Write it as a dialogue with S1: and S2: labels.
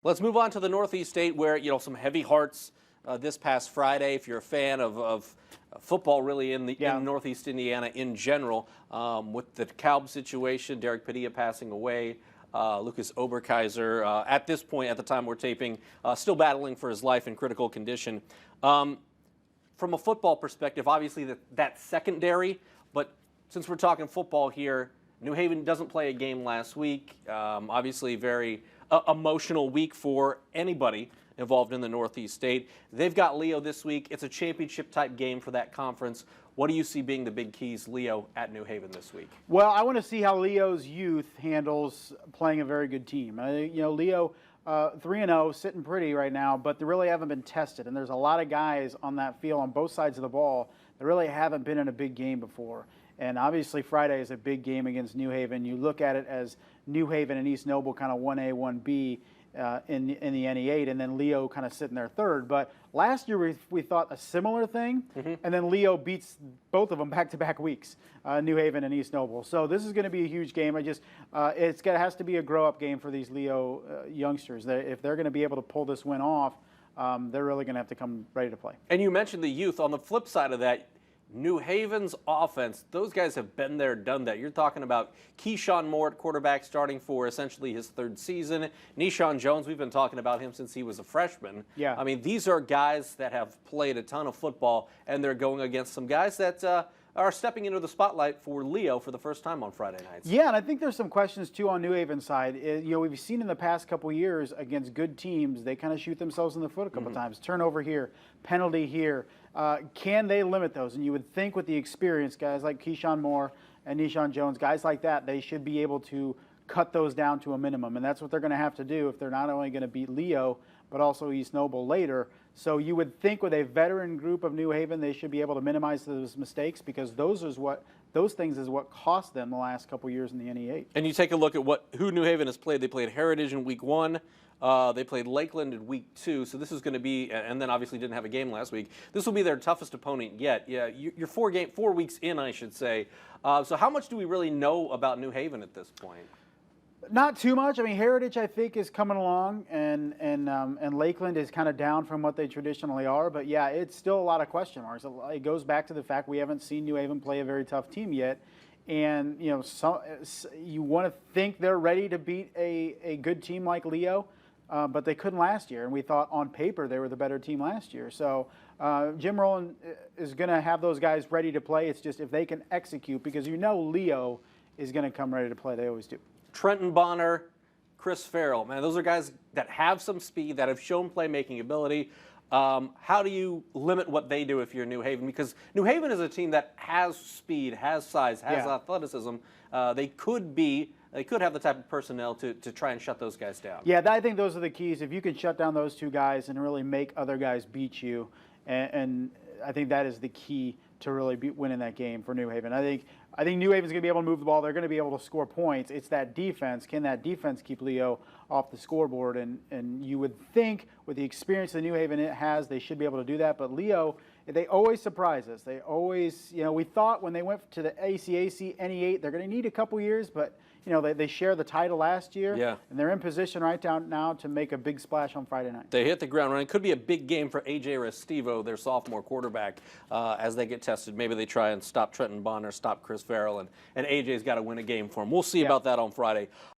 S1: Let's move on to the Northeast state where, some heavy hearts this past Friday. If you're a fan of football really in Northeast Indiana in general, with the Kalb situation, Derek Padilla passing away, Lucas Oberkaiser, at this point, at the time we're taping, still battling for his life in critical condition. From a football perspective, obviously that's secondary, but since we're talking football here, New Haven doesn't play a game last week. Obviously very emotional week for anybody involved in the Northeast state. They've got Leo this week. It's a championship-type game for that conference. What do you see being the big keys, Leo, at New Haven this week?
S2: Well, I want to see how Leo's youth handles playing a very good team. Leo, 3-0, sitting pretty right now, but they really haven't been tested. And there's a lot of guys on that field on both sides of the ball that really haven't been in a big game before. And obviously Friday is a big game against New Haven. You look at it as New Haven and East Noble kind of 1A, 1B in the NE8, and then Leo kind of sitting there third. But last year we thought a similar thing, and then Leo beats both of them back-to-back weeks, New Haven and East Noble. So this is going to be a huge game. It has to be a grow-up game for these Leo youngsters. If they're going to be able to pull this win off, they're really going to have to come ready to play.
S1: And you mentioned the youth. On the flip side of that, New Haven's offense, those guys have been there, done that. You're talking about Keyshawn Moore at quarterback starting for essentially his third season. Nishan Jones, we've been talking about him since he was a freshman.
S2: Yeah.
S1: I mean, these are guys that have played a ton of football, and they're going against some guys that are stepping into the spotlight for Leo for the first time on Friday nights.
S2: Yeah, and I think there's some questions, too, on New Haven's side. We've seen in the past couple years against good teams, they kind of shoot themselves in the foot a couple times. Turnover here, penalty here. Can they limit those? And you would think with the experience, guys like Keyshawn Moore and Nishan Jones, guys like that, they should be able to cut those down to a minimum. And that's what they're going to have to do if they're not only going to beat Leo, but also East Noble later. So you would think with a veteran group of New Haven, they should be able to minimize those mistakes, because those things is what cost them the last couple years in the NE8.
S1: And you take a look at who New Haven has played. They played Heritage in week 1. They played Lakeland in week 2. So this is going to be, and then obviously didn't have a game last week. This will be their toughest opponent yet. Yeah, you're 4 weeks in, I should say. So how much do we really know about New Haven at this point?
S2: Not too much. I mean, Heritage, I think, is coming along, and Lakeland is kind of down from what they traditionally are. But yeah, it's still a lot of question marks. It goes back to the fact we haven't seen New Haven play a very tough team yet, and you want to think they're ready to beat a good team like Leo, but they couldn't last year, and we thought on paper they were the better team last year. So Jim Rowland is going to have those guys ready to play. It's just if they can execute, because Leo is going to come ready to play. They always do.
S1: Trenton Bonner, Chris Farrell, man, those are guys that have some speed, that have shown playmaking ability. How do you limit what they do if you're New Haven? Because New Haven is a team that has speed, has size, has athleticism. They could have the type of personnel to try and shut those guys down.
S2: Yeah, I think those are the keys. If you can shut down those two guys and really make other guys beat you, and I think that is the key to really winning that game for New Haven. I think New Haven's going to be able to move the ball. They're going to be able to score points. It's that defense. Can that defense keep Leo off the scoreboard? And you would think with the experience that New Haven has, they should be able to do that. But Leo, they always surprise us. They always, we thought when they went to the ACAC NE8, they're going to need a couple years, but they share the title last year, and they're in position right down now to make a big splash on Friday night.
S1: They hit the ground running. Could be a big game for A.J. Restivo, their sophomore quarterback, as they get tested. Maybe they try and stop Trenton Bonner, stop Chris Farrell, and A.J.'s got to win a game for him. We'll see about that on Friday.